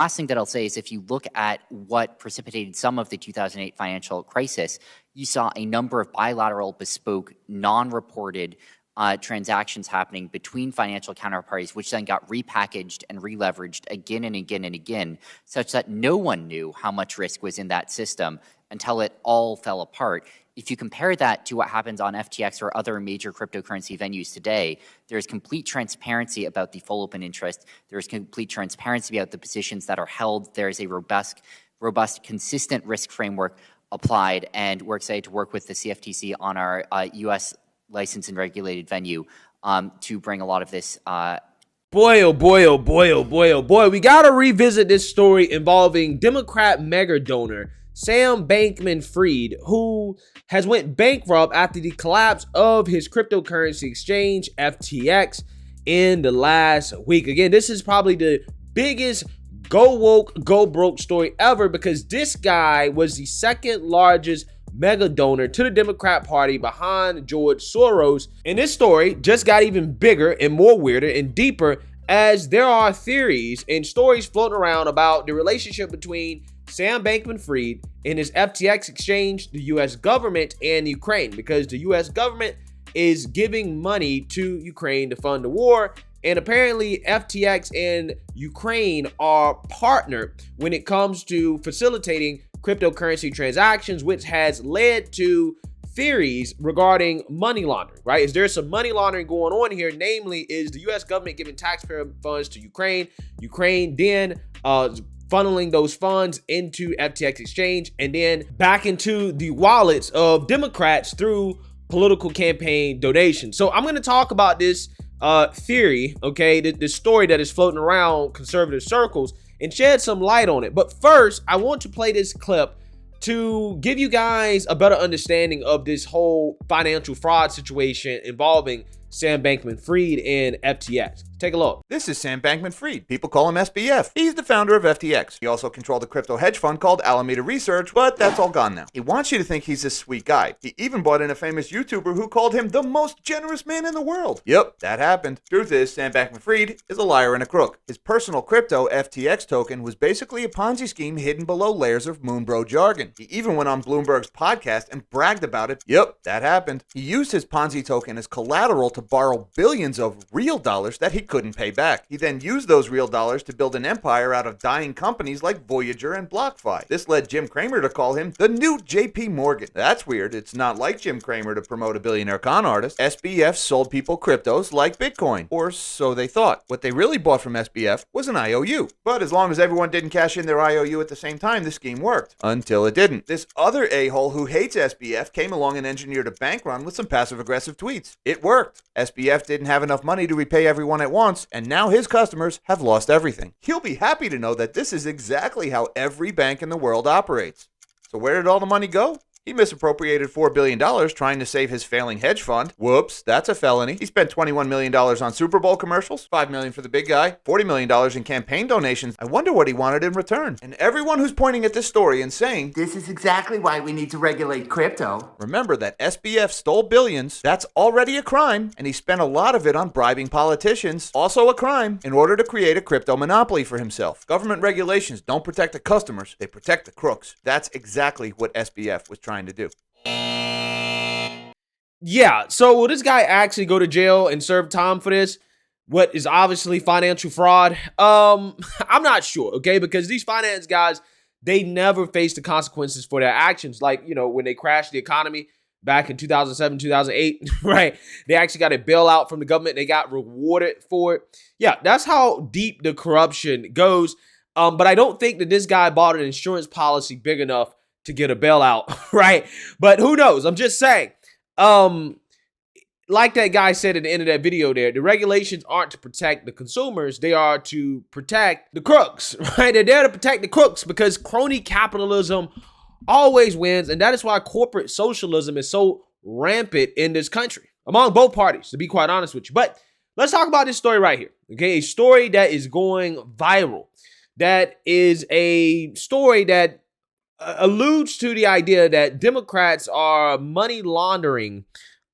Last thing that I'll say is if you look at what precipitated some of the 2008 financial crisis, you saw a number of bilateral, bespoke, non-reported transactions happening between financial counterparties, which then got repackaged and releveraged again and again and again, such that no one knew how much risk was in that system until it all fell apart. If you compare that to what happens on FTX or other major cryptocurrency venues today, there's complete transparency about the full open interest. There's complete transparency about the positions that are held. There's a robust, consistent risk framework applied, and we're excited to work with the CFTC on our U.S. licensed and regulated venue to bring a lot of this. Boy, oh boy, oh boy, oh boy, oh boy. We got to revisit this story involving Democrat mega donor Sam Bankman-Fried, who has went bankrupt after the collapse of his cryptocurrency exchange, FTX, in the last week. Again, this is probably the biggest go woke, go broke story ever because this guy was the second largest mega donor to the Democrat Party behind George Soros. And this story just got even bigger and more weirder and deeper as there are theories and stories floating around about the relationship between Sam Bankman-Fried and his FTX exchange, the U.S. government, and Ukraine, because the U.S. government is giving money to Ukraine to fund the war. And apparently FTX and Ukraine are partnered when it comes to facilitating cryptocurrency transactions, which has led to theories regarding money laundering, right? Is there some money laundering going on here? Namely, is the U.S. government giving taxpayer funds to Ukraine? Ukraine then funneling those funds into FTX exchange and then back into the wallets of Democrats through political campaign donations. So I'm going to talk about this theory, okay, the story that is floating around conservative circles and shed some light on it. But first, I want to play this clip to give you guys a better understanding of this whole financial fraud situation involving Sam Bankman-Fried and FTX. Take a look. This is Sam Bankman-Fried. People call him SBF. He's the founder of FTX. He also controlled a crypto hedge fund called Alameda Research, but that's all gone now. He wants you to think he's this sweet guy. He even brought in a famous YouTuber who called him the most generous man in the world. Yep, that happened. Truth is, Sam Bankman-Fried is a liar and a crook. His personal crypto, FTX token, was basically a Ponzi scheme hidden below layers of Moonbro jargon. He even went on Bloomberg's podcast and bragged about it. Yep, that happened. He used his Ponzi token as collateral to borrow billions of real dollars that he couldn't pay back. He then used those real dollars to build an empire out of dying companies like Voyager and BlockFi. This led Jim Cramer to call him the new JP Morgan. That's weird. It's not like Jim Cramer to promote a billionaire con artist. SBF sold people cryptos like Bitcoin, or so they thought. What they really bought from SBF was an IOU. But as long as everyone didn't cash in their IOU at the same time, the scheme worked. Until it didn't. This other a-hole who hates SBF came along and engineered a bank run with some passive-aggressive tweets. It worked. SBF didn't have enough money to repay everyone at once, and now his customers have lost everything. He'll be happy to know that this is exactly how every bank in the world operates. So where did all the money go? He misappropriated $4 billion trying to save his failing hedge fund. Whoops, that's a felony. He spent $21 million on Super Bowl commercials, $5 million for the big guy, $40 million in campaign donations. I wonder what he wanted in return. And everyone who's pointing at this story and saying, this is exactly why we need to regulate crypto. Remember that SBF stole billions. That's already a crime. And he spent a lot of it on bribing politicians. Also a crime, in order to create a crypto monopoly for himself. Government regulations don't protect the customers. They protect the crooks. That's exactly what SBF was trying to do. Yeah, so will this guy actually go to jail and serve time for this? What is obviously financial fraud? I'm not sure, okay? Because these finance guys, they never face the consequences for their actions. Like, you know, when they crashed the economy back in 2007, 2008, right? They actually got a bailout from the government. They got rewarded for it. Yeah, that's how deep the corruption goes. But I don't think that this guy bought an insurance policy big enough to get a bailout, right? But who knows? I'm just saying. Like that guy said at the end of that video there, the regulations aren't to protect the consumers. They are to protect the crooks, right? They're there to protect the crooks because crony capitalism always wins. And that is why corporate socialism is so rampant in this country, among both parties, to be quite honest with you. But let's talk about this story right here, okay? A story that is going viral. That is a story that alludes to the idea that Democrats are money laundering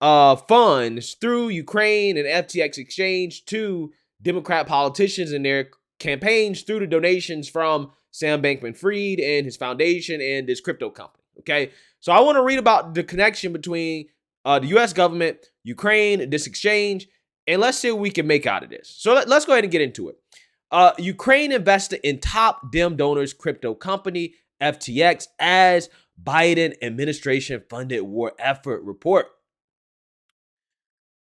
funds through Ukraine and FTX exchange to Democrat politicians and their campaigns through the donations from Sam Bankman-Fried and his foundation and this crypto company. Okay, so I want to read about the connection between the U.S. government, Ukraine, this exchange, and let's see what we can make out of this. So let's go ahead and get into it. Ukraine invested in top Dem donors crypto company FTX as Biden administration funded war effort report.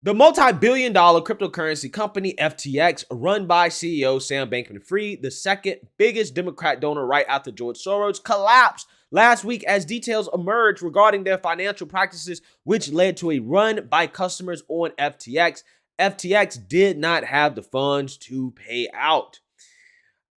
The multi-billion-dollar cryptocurrency company FTX, run by CEO Sam Bankman-Fried, the second biggest Democrat donor right after George Soros, collapsed last week as details emerged regarding their financial practices, which led to a run by customers on FTX. FTX did not have the funds to pay out.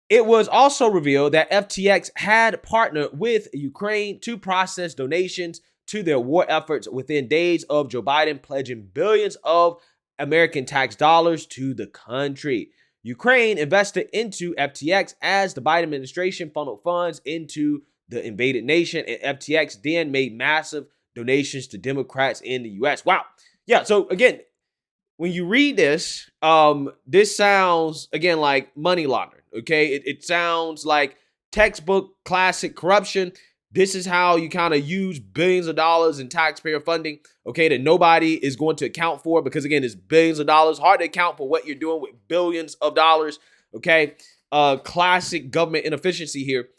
It was also revealed that FTX had partnered with Ukraine to process donations to their war efforts within days of Joe Biden pledging billions of American tax dollars to the country. Ukraine invested into FTX as the Biden administration funneled funds into the invaded nation, and FTX then made massive donations to Democrats in the U.S. Wow. Yeah, so again, when you read this, this sounds, again, like money laundering, okay? It sounds like textbook classic corruption. This is how you kind of use billions of dollars in taxpayer funding, okay, that nobody is going to account for because, again, it's billions of dollars. Hard to account for what you're doing with billions of dollars, okay? Classic government inefficiency here.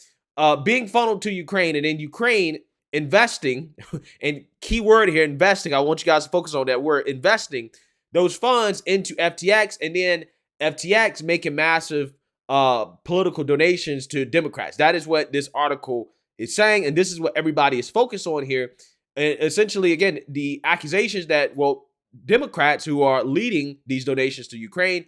Being funneled to Ukraine, and then Ukraine investing, and key word here, investing. I want you guys to focus on that word, investing those funds into FTX, and then FTX making massive political donations to Democrats. That is what this article is saying, and this is what everybody is focused on here. And essentially, again, the accusations that, well, Democrats who are leading these donations to Ukraine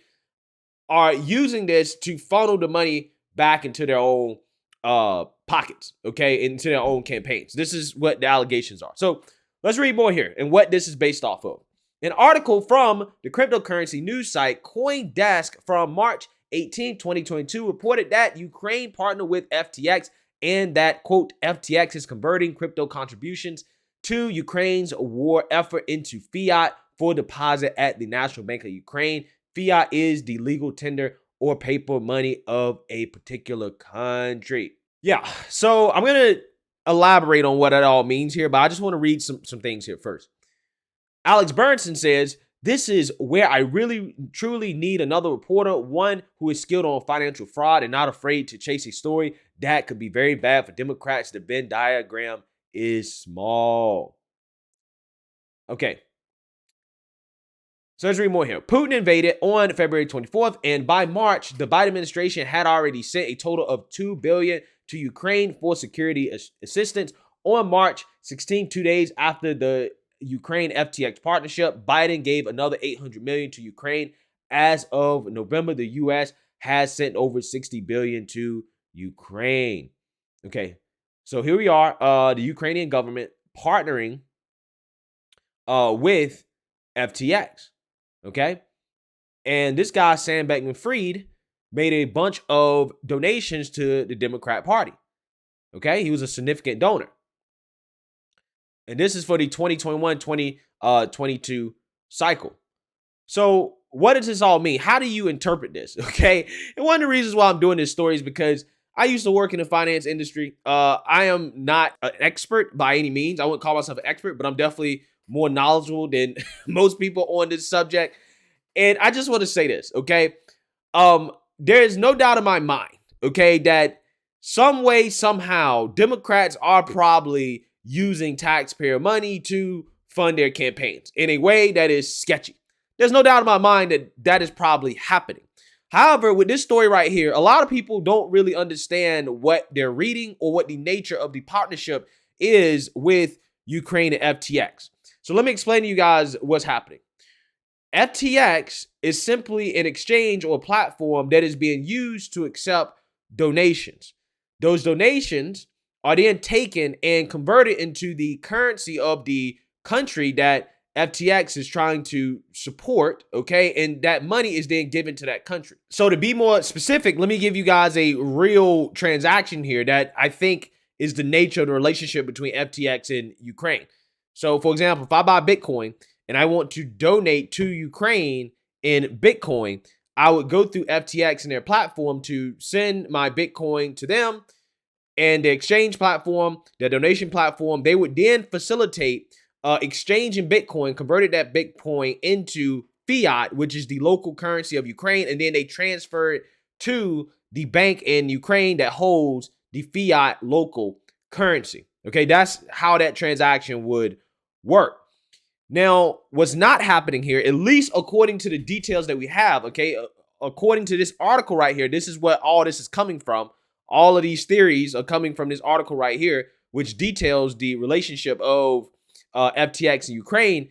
are using this to funnel the money back into their own pockets, okay, into their own campaigns. This is what the allegations are. So let's read more here and what this is based off of. An article from the cryptocurrency news site CoinDesk from March 18, 2022 reported that Ukraine partnered with FTX and that, quote, FTX is converting crypto contributions to Ukraine's war effort into fiat for deposit at the National Bank of Ukraine. Fiat is the legal tender or paper money of a particular country. Yeah, so I'm going to elaborate on what it all means here, but I just want to read some things here first. Alex Bernson says, this is where I really, truly need another reporter, one who is skilled on financial fraud and not afraid to chase a story that could be very bad for Democrats. The Venn diagram is small. Okay. So let's read more here. Putin invaded on February 24th, and by March, the Biden administration had already sent a total of $2 billion to Ukraine for security assistance. On March 16, 2 days after the Ukraine FTX partnership, Biden gave another $800 million to Ukraine. As of November, the U.S. has sent over $60 billion to Ukraine. Okay, so here we are, the Ukrainian government partnering with FTX. Okay, and this guy Sam Bankman-Fried made a bunch of donations to the Democrat Party. Okay, he was a significant donor. And this is for the 2021-2022 cycle. So what does this all mean? How do you interpret this? Okay. And one of the reasons why I'm doing this story is because I used to work in the finance industry. I am not an expert by any means. I wouldn't call myself an expert, but I'm definitely more knowledgeable than most people on this subject. And I just want to say this, okay? There is no doubt in my mind, okay, that some way, somehow, Democrats are probably using taxpayer money to fund their campaigns in a way that is sketchy. There's no doubt in my mind that that is probably happening. However, with this story right here, a lot of people don't really understand what they're reading or what the nature of the partnership is with Ukraine and FTX. So let me explain to you guys what's happening. FTX is simply an exchange or platform that is being used to accept donations. Those donations are then taken and converted into the currency of the country that FTX is trying to support, okay? And that money is then given to that country. So to be more specific, let me give you guys a real transaction here that I think is the nature of the relationship between FTX and Ukraine. So for example, if I buy Bitcoin and I want to donate to Ukraine in Bitcoin, I would go through FTX and their platform to send my Bitcoin to them, and the exchange platform, the donation platform, they would then facilitate exchanging Bitcoin, converted that Bitcoin into fiat, which is the local currency of Ukraine, and then they transfer it to the bank in Ukraine that holds the fiat local currency. Okay, that's how that transaction would work. Now, what's not happening here, at least according to the details that we have, okay, according to this article right here, this is what all this is coming from. All of these theories are coming from this article right here, which details the relationship of FTX and Ukraine.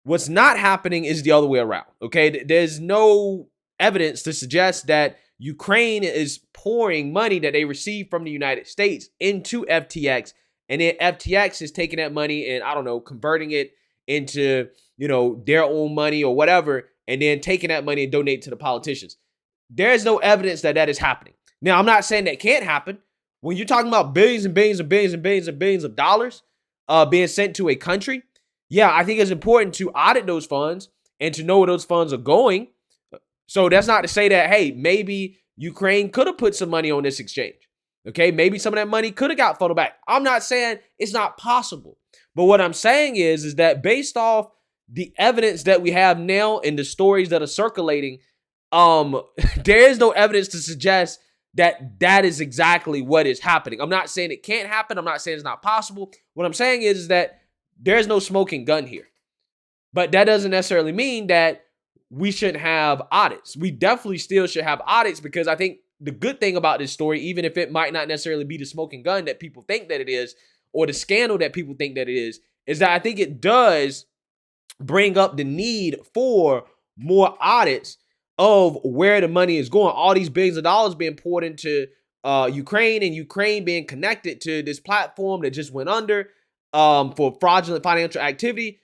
What's not happening is the other way around, okay? There's no evidence to suggest that Ukraine is pouring money that they receive from the United States into FTX, and then FTX is taking that money and, I don't know, converting it into, their own money or whatever, and then taking that money and donate to the politicians. There's no evidence that that is happening. Now, I'm not saying that can't happen. When you're talking about billions and billions and billions and billions and billions of dollars being sent to a country, yeah, I think it's important to audit those funds and to know where those funds are going. So that's not to say that, hey, maybe Ukraine could have put some money on this exchange. Okay, maybe some of that money could have got funneled back. I'm not saying it's not possible. But what I'm saying is that based off the evidence that we have now and the stories that are circulating, there is no evidence to suggest that that is exactly what is happening. I'm not saying it can't happen. I'm not saying it's not possible. What I'm saying is that there's no smoking gun here. But that doesn't necessarily mean that we shouldn't have audits. We definitely still should have audits, because I think the good thing about this story, even if it might not necessarily be the smoking gun that people think that it is, or the scandal that people think that it is that I think it does bring up the need for more audits of where the money is going. All these billions of dollars being poured into Ukraine, and Ukraine being connected to this platform that just went under for fraudulent financial activity.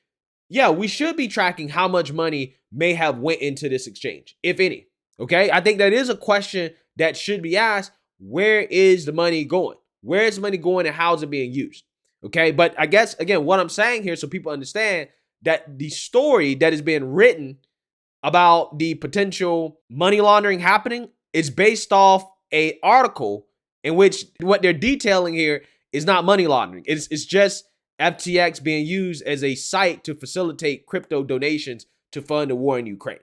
Yeah, we should be tracking how much money may have went into this exchange, if any. Okay, I think that is a question that should be asked. Where is the money going? Where is the money going, and how is it being used? Okay, but I guess, again, what I'm saying here, so people understand that the story that is being written about the potential money laundering happening is based off an article in which what they're detailing here is not money laundering. It's just FTX being used as a site to facilitate crypto donations to fund the war in Ukraine.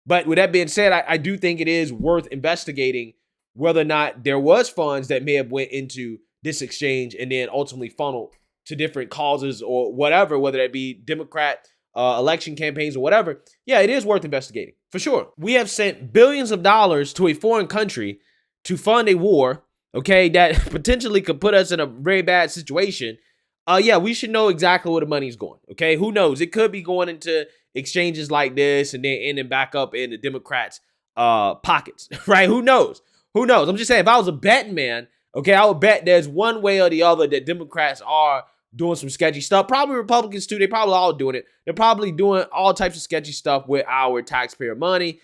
But with that being said, I do think it is worth investigating whether or not there was funds that may have went into this exchange and then ultimately funneled to different causes or whatever, whether that be Democrat election campaigns or whatever. Yeah, it is worth investigating for sure. We have sent billions of dollars to a foreign country to fund a war, okay, that potentially could put us in a very bad situation. Yeah, we should know exactly where the money's going, okay? Who knows? It could be going into exchanges like this and then ending back up in the Democrats' pockets, right? Who knows? Who knows? I'm just saying, if I was a betting man, okay, I would bet there's one way or the other that Democrats are doing some sketchy stuff. Probably Republicans too. They probably all doing it. They're probably doing all types of sketchy stuff with our taxpayer money.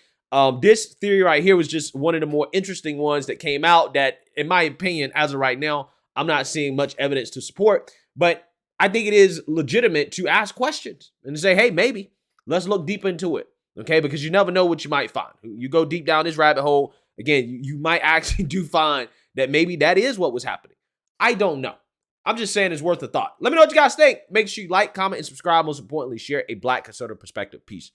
This theory right here was just one of the more interesting ones that came out that, in my opinion, as of right now, I'm not seeing much evidence to support. But I think it is legitimate to ask questions and to say, hey, maybe let's look deep into it, okay? Because you never know what you might find. You go deep down this rabbit hole, again, you might actually do find that maybe that is what was happening. I don't know. I'm just saying it's worth a thought. Let me know what you guys think. Make sure you like, comment, and subscribe. Most importantly, share a Black conservative perspective. Peace.